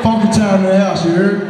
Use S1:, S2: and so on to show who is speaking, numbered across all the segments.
S1: Funky time in the house, you heard?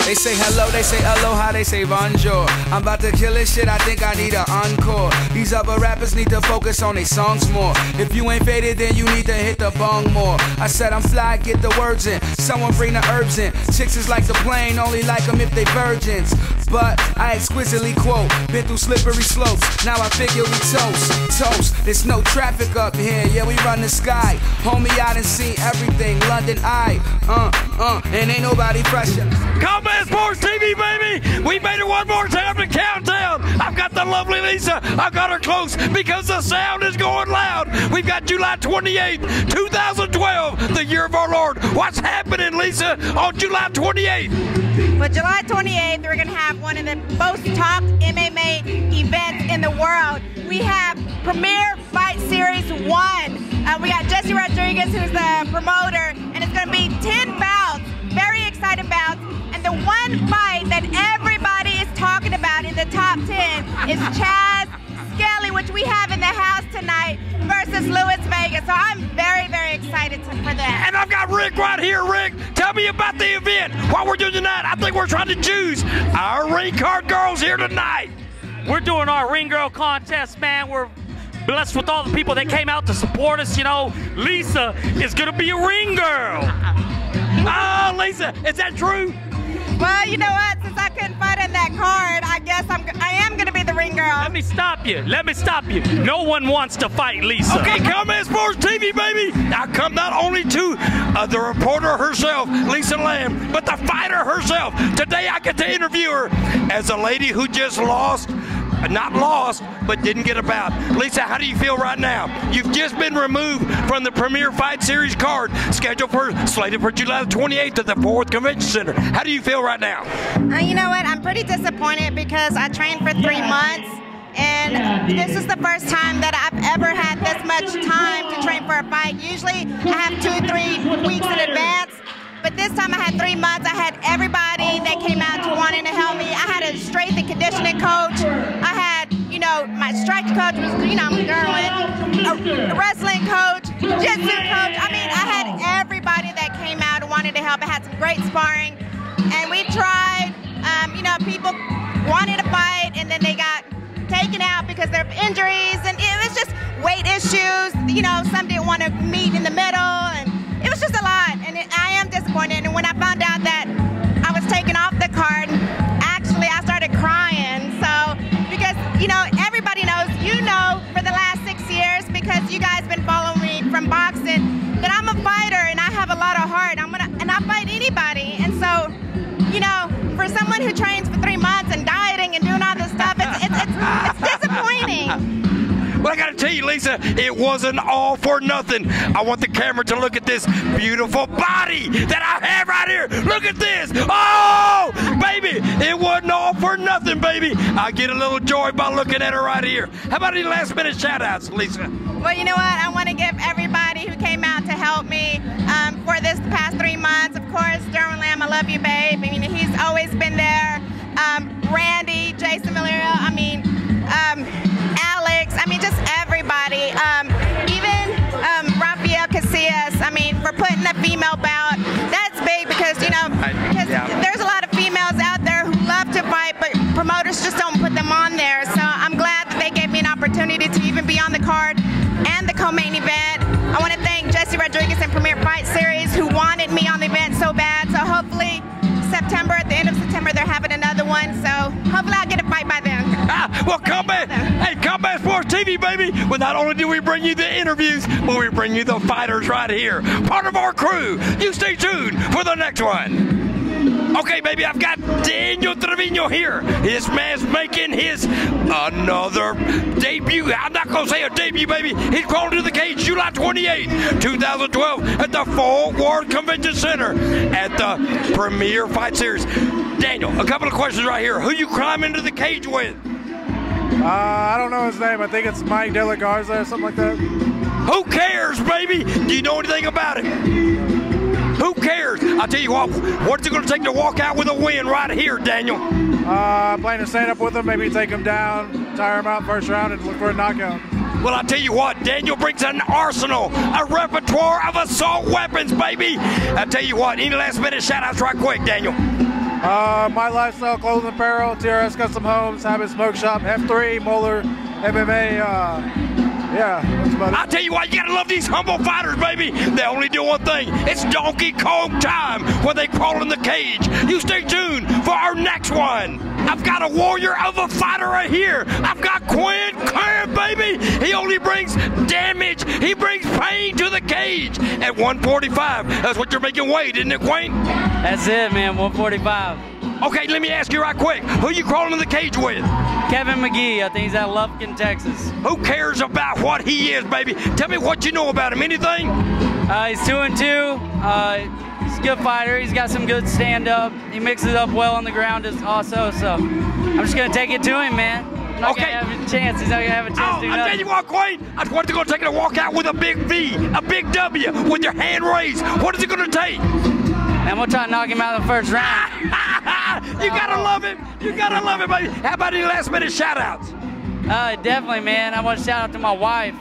S2: They say hello, they say aloha, they say bonjour. I'm about to kill this shit, I think I need an encore. These other rappers need to focus on their songs more. If you ain't faded, then you need to hit the bong more. I said I'm fly, get the words in. Someone bring the herbs in. Chicks is like the plane, only like them if they virgins. But I exquisitely quote, been through slippery slopes. Now I figure we toast. There's no traffic up here, yeah, we run the sky. Homie, I done seen everything, London Eye. And ain't nobody fresher.
S3: Combat Sports TV, baby! We made it one more time to Countdown. I've got the lovely Lisa. I've got her close because the sound is going loud. We've got July 28th, 2012, the year of our Lord. What's happening, Lisa, on July 28th?
S4: Well, July 28th, we're going to have one of the most talked MMA events in the world. We have Premier Fight Series 1. We got Jesse Rodriguez, who's the promoter, and it's going to be 10 bouts, very exciting bouts. And the one fight that everybody is talking about in the top 10 is Chaz Skelly, which we have in the house tonight, versus Louis Vega. So I'm very, very excited for that.
S3: And I've got Rick right here. Rick, tell me about the event. What we're doing tonight, I think we're trying to choose our ring card girls here tonight.
S5: We're doing our ring girl contest, man. We're blessed with all the people that came out to support us. You know, Lisa is gonna be a ring girl.
S3: Oh, Lisa, is that true?
S4: Well, you know what? Since I couldn't fight in that card, I guess I am going to be the ring girl.
S5: Let me stop you. Let me stop you. No one wants to fight Lisa.
S3: Okay, Combat Sports TV, baby. I come not only to the reporter herself, Lisa Lamb, but the fighter herself. Today I get to interview her as a lady who just lost. Not lost, but didn't get a bout. Lisa, how do you feel right now? You've just been removed from the Premier Fight Series card, slated for July 28th at the 4th Convention Center. How do you feel right now?
S4: You know what? I'm pretty disappointed because I trained for 3 months, and this is the first time that I've ever had this much time to train for a fight. Usually I have 2-3 weeks in advance. But this time I had 3 months. I had everybody that came out to wanting to help me. I had a strength and conditioning coach. I had, you know, my strike coach was, you know, a wrestling coach, jiu-jitsu coach. I mean, I had everybody that came out and wanted to help. I had some great sparring. And we tried, you know, people wanted to fight and then they got taken out because of injuries. And it was just weight issues. You know, some didn't want to meet in the middle. And it was just a lot, and I am disappointed. And when I found out that I was taken off the card, actually I started crying. So, because, you know, everybody knows, you know, for the last 6 years, because you guys been following me from boxing, that I'm a fighter and I have a lot of heart. And I fight anybody. And so, you know, for someone who trains for 3 months and dieting and doing all this stuff, it's disappointing.
S3: Well, I gotta tell you, Lisa, it wasn't all for nothing. I want the camera to look at this beautiful body that I have right here. Look at this. Oh, baby, it wasn't all for nothing, baby. I get a little joy by looking at her right here. How about any last minute shout outs, Lisa?
S4: Well, you know what? I want to give everybody who came out to help me for this past 3 months. Of course, Derwin Lamb, I love you, babe. I mean, he's always been there. Randy, Jason Valerio, I mean, Alex, I mean, just everybody. Even Rafael Casillas, I mean, for putting the female bout. That's big because, you know, there's a lot of females out there who love to fight, but promoters just don't put them on there. So I'm glad that they gave me an opportunity to even be on the card and the co-main event. I want to thank Jesse Rodriguez and Premier Fight Series who wanted me on the event so bad. So hopefully September, at the end of September, they're having another one. So hopefully I'll get a fight by then.
S3: Well, Combat Sports TV, baby. Well, not only do we bring you the interviews, but we bring you the fighters right here. Part of our crew. You stay tuned for the next one. Okay, baby, I've got Daniel Trevino here. This man's making his another debut. I'm not going to say a debut, baby. He's crawling to the cage July 28, 2012 at the Fort Worth Convention Center at the Premier Fight Series. Daniel, a couple of questions right here. Who you climb into the cage with?
S1: I don't know his name. I think it's Mike De La Garza or something like that.
S3: Who cares, baby? Do you know anything about it? Who cares? I'll tell you what's it going to take to walk out with a win right here, Daniel?
S1: I plan to stand up with him, maybe take him down, tire him out first round, and look for a knockout.
S3: Well, I'll tell you what, Daniel brings an arsenal, a repertoire of assault weapons, baby. I'll tell you what, any last minute shout-outs right quick, Daniel?
S1: My Lifestyle Clothing Apparel, TRS Custom Homes, Habit Smoke Shop, F3, Moeller, MMA, yeah, that's about it.
S3: I'll tell you what, you gotta love these humble fighters, baby. They only do one thing. It's Donkey Kong time when they crawl in the cage. You stay tuned for our next one. I've got a warrior of a fighter right here. I've got Quinn Camp, baby. He only brings damage. He brings pain to the cage at 145. That's what you're making weight, isn't it, Quinn?
S6: That's it, man, 145.
S3: Okay, let me ask you right quick. Who you crawling in the cage with?
S6: Kevin McGee. I think he's out of Lufkin, Texas.
S3: Who cares about what he is, baby? Tell me what you know about him. Anything?
S6: He's 2-2. He's a good fighter. He's got some good stand-up. He mixes it up well on the ground also. So I'm just going to take it to him, man. I'm not going to have a chance. He's not going to have a chance to do nothing.
S3: I tell you what, Quinn. I want to go take it a walk out with a big V, a big W, with your hand raised. What is it going to take?
S6: I'm going to try to knock him out in the first round.
S3: You got to love him. You got to love him, buddy. How about any last-minute shout-outs?
S6: Definitely, man. I want to shout out to my wife,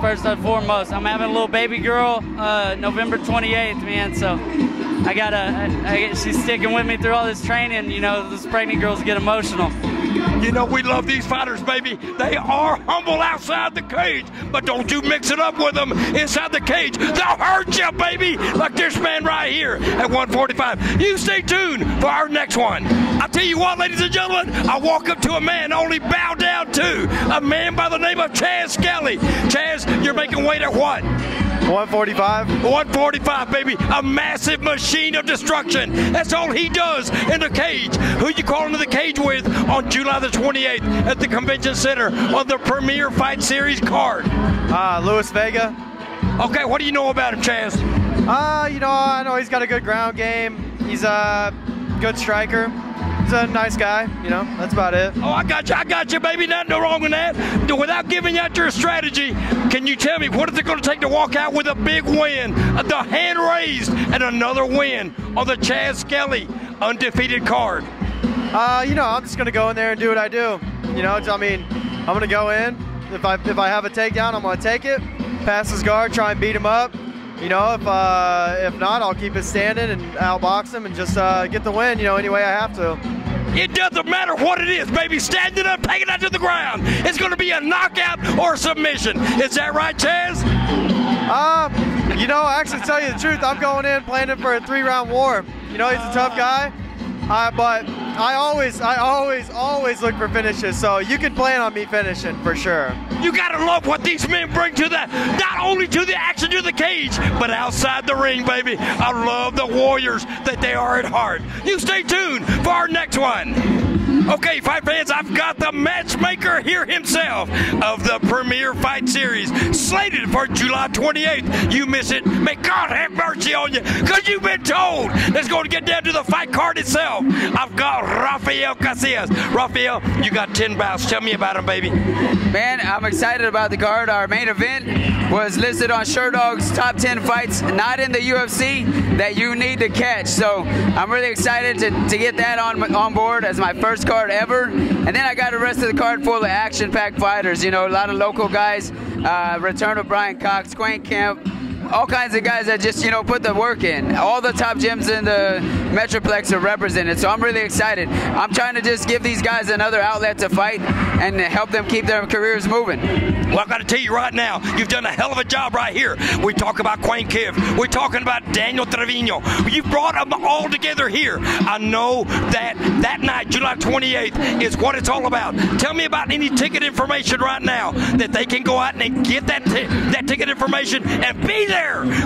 S6: first and foremost. I'm having a little baby girl November 28th, man. So she's sticking with me through all this training. You know, those pregnant girls get emotional.
S3: You know, we love these fighters, baby. They are humble outside the cage, but don't you mix it up with them inside the cage. They'll hurt you, baby, like this man right here at 145. You stay tuned for our next one. I'll tell you what, ladies and gentlemen, I walk up to a man I only bow down to, a man by the name of Chaz Skelly. Chaz, you're making weight at what?
S1: 145.
S3: 145, baby. A massive machine of destruction. That's all he does in the cage. Who you calling to the cage with on July the 28th at the Convention Center on the Premier Fight Series card?
S7: Luis Vega.
S3: Okay, what do you know about him, Chaz?
S7: You know, I know he's got a good ground game. He's a good striker. He's a nice guy, you know, that's about it.
S3: Oh, I got you, baby. Nothing wrong with that. Without giving out your strategy, can you tell me what is it going to take to walk out with a big win, the hand raised, and another win on the Chaz Skelly undefeated card?
S7: You know, I'm just going to go in there and do what I do. You know, I mean, I'm going to go in. If I have a takedown, I'm going to take it, pass his guard, try and beat him up. You know, if not, I'll keep it standing and outbox him and just get the win, you know, any way I have to.
S3: It doesn't matter what it is, baby. Standing up, taking it to the ground. It's going to be a knockout or a submission. Is that right, Chaz?
S7: You know, actually, to tell you the truth, I'm going in planning for a 3-round war. You know, he's a tough guy, but I always look for finishes. So you can plan on me finishing for sure.
S3: You gotta love what these men bring to that, not only to the action to the cage, but outside the ring, baby. I love the warriors that they are at heart. You stay tuned for our next one. Okay, fight fans, I've got the matchmaker here himself of the Premier Fight Series, slated for July 28th. You miss it, may God have mercy on you, because you've been told. Let's go and get down to the fight card itself. I've got Rafael Casillas. Rafael, you got 10 bouts. Tell me about him, baby.
S8: Man, I'm excited about the card. Our main event was listed on SureDog's top 10 fights, not in the UFC, that you need to catch. So I'm really excited to get that on board as my first card ever. And then I got the rest of the card full of action-packed fighters. You know, a lot of local guys, return of Brian Cox, Quinn Camp, all kinds of guys that just, you know, put the work in. All the top gyms in the Metroplex are represented, so I'm really excited. I'm trying to just give these guys another outlet to fight and help them keep their careers moving.
S3: Well, I've got to tell you right now, you've done a hell of a job right here. We talk about Quinn Kiv. We're talking about Daniel Trevino. You brought them all together here. I know that night, July 28th, is what it's all about. Tell me about any ticket information right now that they can go out and get that ticket information and be there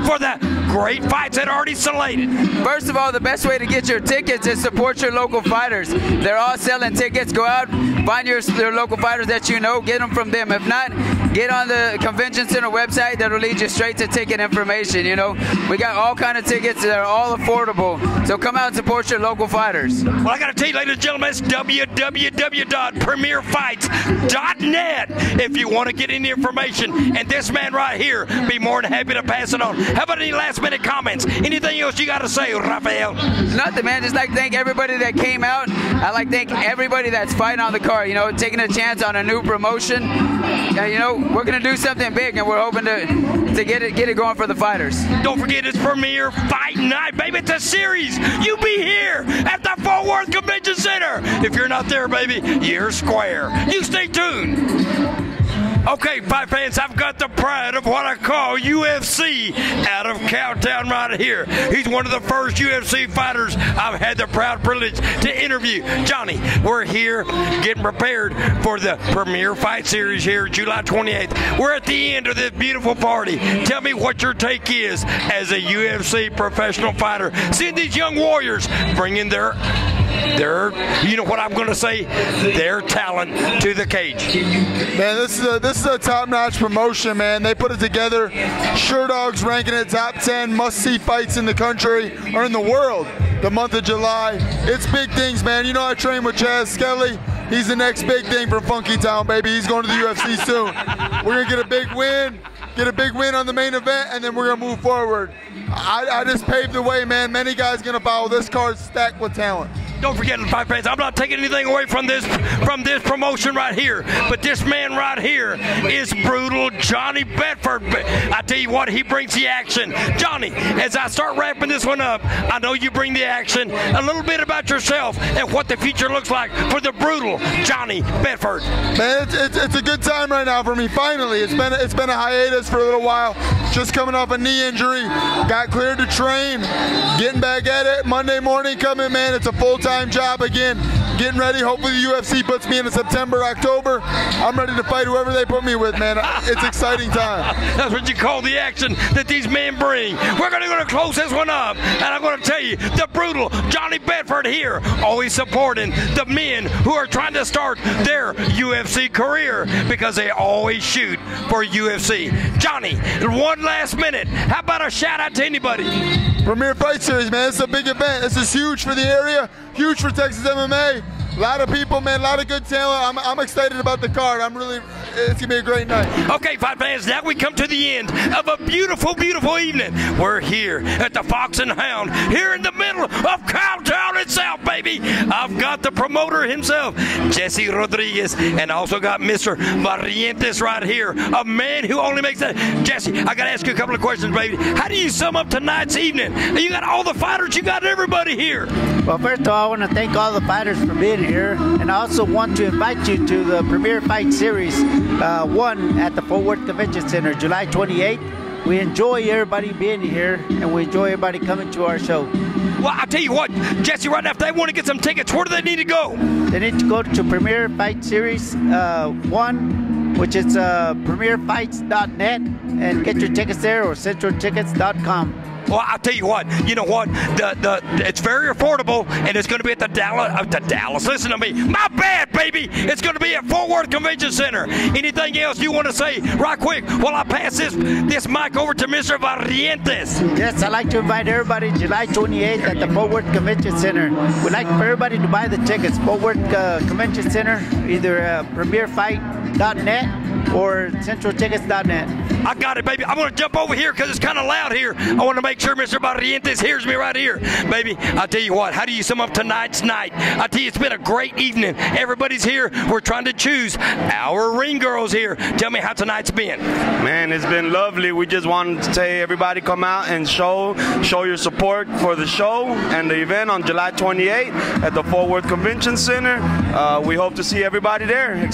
S3: for the great fights that are already slated.
S8: First of all, the best way to get your tickets is support your local fighters. They're all selling tickets. Go out, find your local fighters that you know, get them from them. If not, get on the convention center website. That'll lead you straight to ticket information. You know, we got all kind of tickets that are all affordable. So come out and support your local fighters.
S3: Well, I got to tell you, ladies and gentlemen, it's www.premierfights.net if you want to get any information. And this man right here, be more than happy to pass it on. How about any last-minute comments? Anything else you got to say, Rafael?
S8: Nothing, man. Just like to thank everybody that came out. I'd like to thank everybody that's fighting on the card, you know, taking a chance on a new promotion. You know, we're going to do something big, and we're hoping to get it going for the fighters.
S3: Don't forget, it's Premier Fight Night, baby. It's a series. You be here at the Fort Worth Convention Center. If you're not there, baby, you're square. You stay tuned. Okay, fight fans, I've got the pride of what I call UFC out of Cowtown right here. He's one of the first UFC fighters I've had the proud privilege to interview. Johnny, we're here getting prepared for the Premier Fight Series here July 28th. We're at the end of this beautiful party. Tell me what your take is as a UFC professional fighter, seeing these young warriors bringing their you know what I'm going to say, their talent to the cage.
S9: Man, this is a top-notch promotion, man. They put it together. Sherdog's ranking it top 10 must-see fights in the country or in the world the month of July. It's big things, man. You know I train with Chaz Skelly. He's the next big thing from Funky Town, baby. He's going to the UFC soon. We're going to get a big win. Get a big win on the main event, and then we're going to move forward. I just paved the way, man. Many guys going to follow. This card's stacked with talent.
S3: Don't forget, fight fans, I'm not taking anything away from this promotion right here, but this man right here is brutal Johnny Bedford. I tell you what, he brings the action. Johnny, as I start wrapping this one up, I know you bring the action. A little bit about yourself and what the future looks like for the brutal Johnny Bedford.
S9: Man, it's a good time right now for me. Finally, it's been a hiatus for a little while. Just coming off a knee injury, got cleared to train, getting back at it. Monday morning coming, man. It's a full-time job again. Getting ready. Hopefully the UFC puts me in September, October. I'm ready to fight whoever they put me with, man. It's exciting time.
S3: That's what you call the action that these men bring. We're going to close this one up, and I'm going to tell you, the brutal Johnny Bedford here, always supporting the men who are trying to start their UFC career because they always shoot for UFC. Johnny, one last minute. How about a shout out to anybody?
S9: Premier Fight Series, man. It's a big event. This is huge for the area, huge for Texas MMA. A lot of people, man, a lot of good talent. I'm excited about the card. It's going to be a great night.
S3: Okay, fight fans, now we come to the end of a beautiful, beautiful evening. We're here at the Fox and Hound, here in the middle of Cowtown itself, baby. I've got the promoter himself, Jesse Rodriguez, and also got Mr. Barrientos right here, a man who only makes that. Jesse, I got to ask you a couple of questions, baby. How do you sum up tonight's evening? You got all the fighters, you got everybody here.
S10: Well, first of all, I want to thank all the fighters for being here, and I also want to invite you to the Premier Fight Series 1 at the Fort Worth Convention Center, July 28th. We enjoy everybody being here, and we enjoy everybody coming to our show.
S3: Well, I'll tell you what, Jesse, right now, if they want to get some tickets, where do they need to go?
S10: They need to go to Premier Fight Series 1, which is premierfights.net, and get your tickets there, or centraltickets.com.
S3: Well, I'll tell you what. You know what? It's very affordable, and it's going to be at the Dallas. Listen to me. My bad, baby. It's going to be at Fort Worth Convention Center. Anything else you want to say, right quick, while I pass this mic over to Mr. Barrientos?
S10: Yes, I'd like to invite everybody July 28th at the Fort Worth Convention Center. We'd like for everybody to buy the tickets. Fort Worth Convention Center, either premierfight.net or centraltickets.net.
S3: I got it, baby. I'm going to jump over here because it's kind of loud here. I want to make sure Mr. Barrientos hears me right here. Baby, I'll tell you what. How do you sum up tonight's night? I tell you, it's been a great evening. Everybody's here. We're trying to choose our ring girls here. Tell me how tonight's been.
S11: Man, it's been lovely. We just wanted to say everybody come out and show your support for the show and the event on July 28th at the Fort Worth Convention Center. We hope to see everybody there.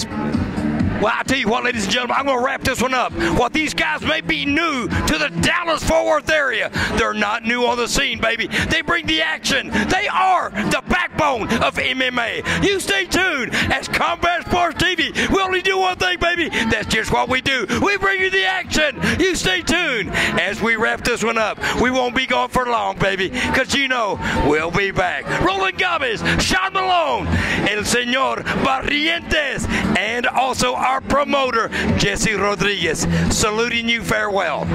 S3: Well, I'll tell you what, ladies and gentlemen, I'm going to wrap this one up. While these guys may be new to the Dallas-Fort Worth area, they're not new on the scene, baby. They bring the action. They are the backbone backbone of MMA. You stay tuned as Combat Sports TV. We only do one thing, baby. That's just what we do. We bring you the action. You stay tuned as we wrap this one up. We won't be gone for long, baby, because you know we'll be back. Roland Gomez, Sean Malone, El Señor Barrientos, and also our promoter, Jesse Rodriguez, saluting you farewell.